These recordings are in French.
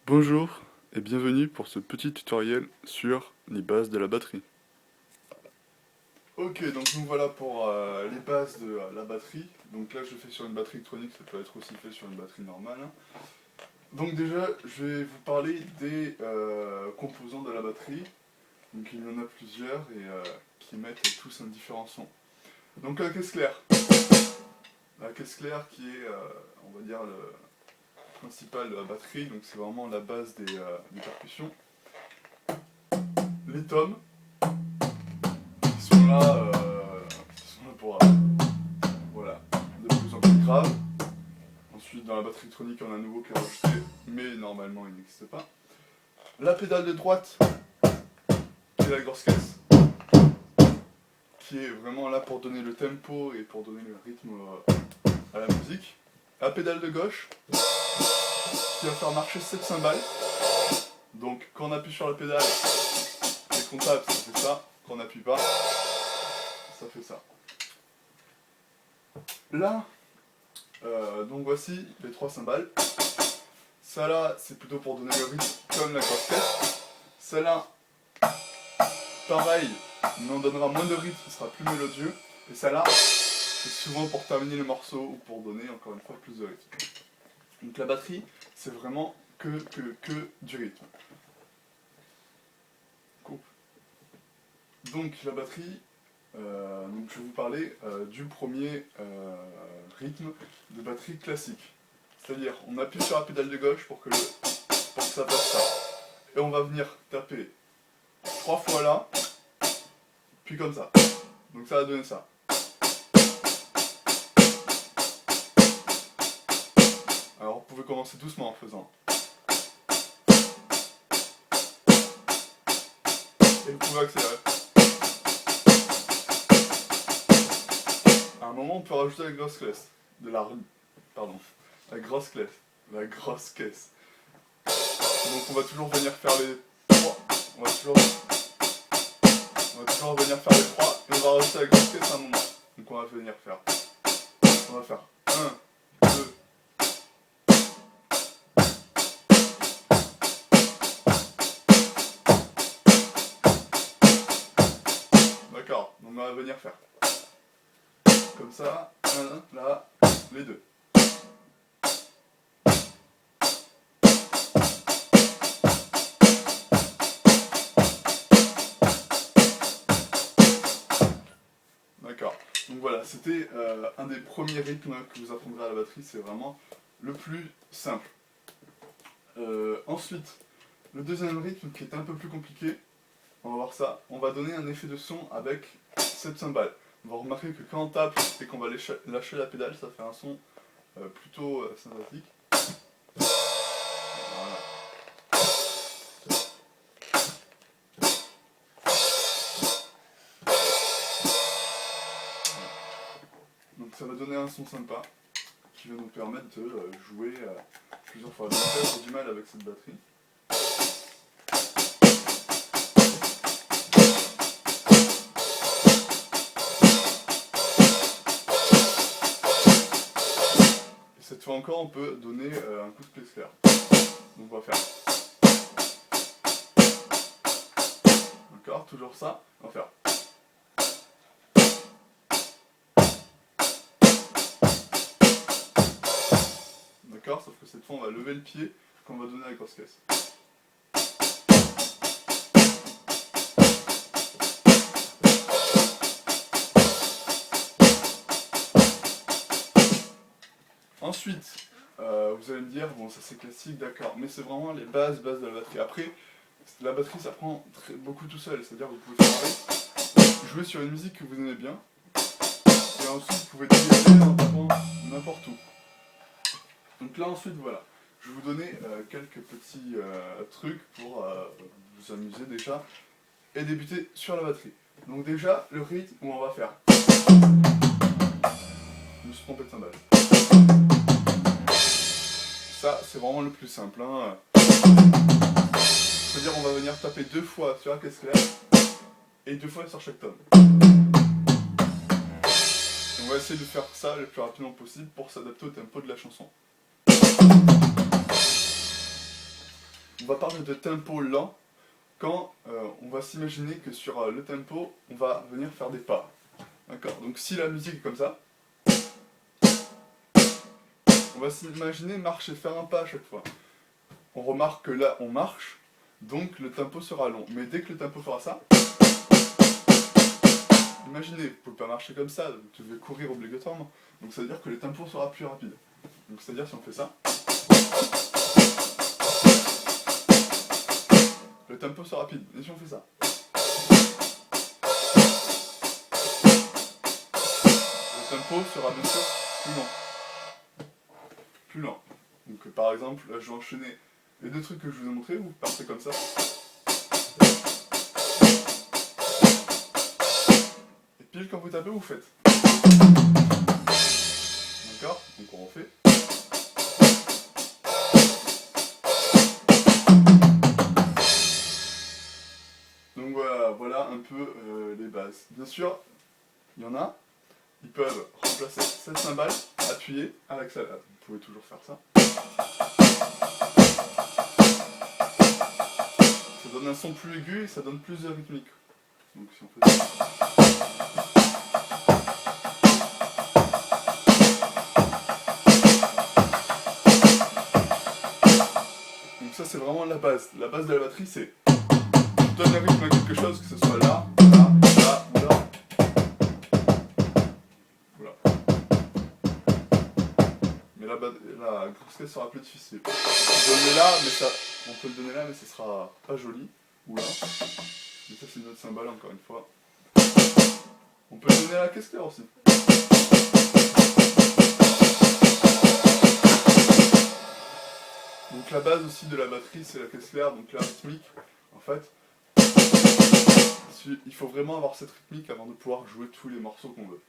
Bonjour et bienvenue pour ce petit tutoriel sur les bases de la batterie. Ok, donc nous voilà pour les bases de la batterie. Donc là je fais sur une batterie électronique, ça peut être aussi fait sur une batterie normale. Donc déjà je vais vous parler des composants de la batterie. Donc il y en a plusieurs et qui émettent tous un différent son. Donc la caisse claire. La caisse claire qui est, on va dire, le principal de la batterie, donc c'est vraiment la base des percussions. Les tomes, qui sont là, pour voilà, de plus en plus grave. Ensuite, dans la batterie électronique, on a un nouveau qui est rajouté, mais normalement il n'existe pas. La pédale de droite, qui est la grosse caisse, qui est vraiment là pour donner le tempo et pour donner le rythme à la musique. La pédale de gauche, qui va faire marcher 7 cymbales. Donc quand on appuie sur la pédale et qu'on tape, ça fait ça. Quand on n'appuie pas, ça fait ça. Là, donc voici les 3 cymbales. Ça là, c'est plutôt pour donner le rythme comme la grosse caisse. Celle-là, pareil, mais on donnera moins de rythme, ce sera plus mélodieux. Et celle-là, c'est souvent pour terminer le morceau ou pour donner encore une fois plus de rythme. Donc la batterie, c'est vraiment que du rythme. Coupe. Donc la batterie, donc je vais vous parler du premier rythme de batterie classique. C'est-à-dire, on appuie sur la pédale de gauche pour que ça fasse ça. Et on va venir taper 3 fois là, puis comme ça. Donc ça va donner ça. Alors vous pouvez commencer doucement en faisant. Et vous pouvez accélérer. À un moment, on peut rajouter la grosse caisse. La grosse caisse. La grosse caisse. Donc on va toujours venir faire les 3. On va toujours venir faire les 3 et on va rajouter la grosse caisse à un moment. Donc on va venir faire. On va faire 1, 2. D'accord, donc on va venir faire. Comme ça, là, les 2. D'accord, donc voilà, c'était un des premiers rythmes que vous apprendrez à la batterie, c'est vraiment le plus simple. Ensuite, le deuxième rythme qui est un peu plus compliqué, on va voir ça, on va donner un effet de son avec cette cymbale. On va remarquer que quand on tape et qu'on va lâcher la pédale, ça fait un son plutôt sympathique. Voilà. Donc ça va donner un son sympa qui va nous permettre de jouer plusieurs fois. Donc là j'ai du mal avec cette batterie. Et cette fois encore on peut donner un coup de caisse claire. Donc on va faire. D'accord, toujours ça, on va faire. D'accord, sauf que cette fois on va lever le pied quand on va donner la grosse caisse. Ensuite, vous allez me dire, bon ça c'est classique, d'accord, mais c'est vraiment les bases de la batterie. Après, la batterie ça prend beaucoup tout seul, c'est-à-dire vous pouvez faire jouer sur une musique que vous aimez bien, et ensuite vous pouvez dégager en tapant n'importe où. Donc là ensuite voilà, je vais vous donner quelques petits trucs pour vous amuser déjà, et débuter sur la batterie. Donc déjà, le rythme où on va faire. Je me suis trompé de cymbale. Ça, c'est vraiment le plus simple. Hein. C'est-à-dire on va venir taper 2 fois sur la caisse claire et 2 fois sur chaque tome. Et on va essayer de faire ça le plus rapidement possible pour s'adapter au tempo de la chanson. on va parler de tempo lent quand on va s'imaginer que sur le tempo, on va venir faire des pas. D'accord? Donc si la musique est comme ça, on va s'imaginer marcher, faire un pas à chaque fois. On remarque que là, on marche, donc le tempo sera long. Mais dès que le tempo fera ça, imaginez, vous ne pouvez pas marcher comme ça, vous devez courir obligatoirement. Donc ça veut dire que le tempo sera plus rapide. Donc c'est-à-dire si on fait ça, le tempo sera rapide. Et si on fait ça, le tempo sera bien sûr plus lent. Plus lent. Donc par exemple, là je vais enchaîner les deux trucs que je vous ai montrés, vous partez comme ça. Et pile quand vous tapez, vous faites. D'accord? Donc on refait. Donc voilà un peu les bases. Bien sûr, il y en a, ils peuvent remplacer cette cymbale appuyée avec celle-là. Vous pouvez toujours faire ça. Ça donne un son plus aigu et ça donne plus de rythmique. Donc si on fait ça. Donc ça c'est vraiment la base. La base de la batterie c'est on donne un rythme à quelque chose, que ce soit là, là, là ou là. Voilà. Mais la grosse caisse sera plus difficile. On peut le donner là, mais ça sera pas joli. Ou là. Mais ça c'est une autre cymbale encore une fois. On peut le donner à la caisse claire aussi. Donc la base aussi de la batterie c'est la caisse claire, donc la rythmique. En fait, il faut vraiment avoir cette rythmique avant de pouvoir jouer tous les morceaux qu'on veut.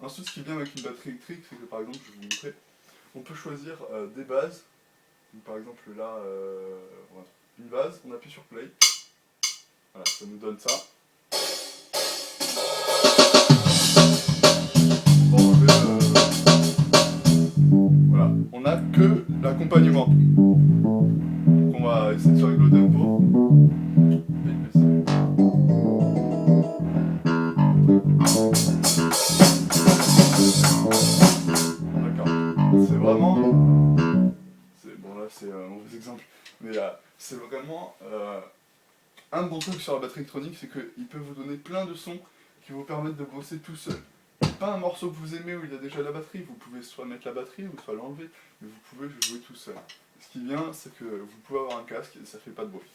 Ensuite, ce qui est bien avec une batterie électrique, c'est que par exemple, je vais vous montrer, on peut choisir des bases. Donc, par exemple là, une base, on appuie sur play. Voilà, ça nous donne ça. Voilà, on n'a que l'accompagnement. Donc on va essayer de faire avec le tempo. D'accord. C'est vraiment... Bon là c'est un mauvais exemple. Mais c'est vraiment... un bon truc sur la batterie électronique, c'est qu'il peut vous donner plein de sons qui vous permettent de bosser tout seul. Pas un morceau que vous aimez où il y a déjà la batterie, vous pouvez soit mettre la batterie ou soit l'enlever, mais vous pouvez jouer tout seul. Ce qui est bien, c'est que vous pouvez avoir un casque et ça fait pas de bruit.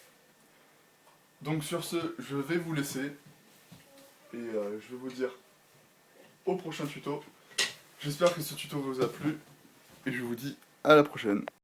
Donc sur ce, je vais vous laisser et je vais vous dire au prochain tuto. J'espère que ce tuto vous a plu et je vous dis à la prochaine.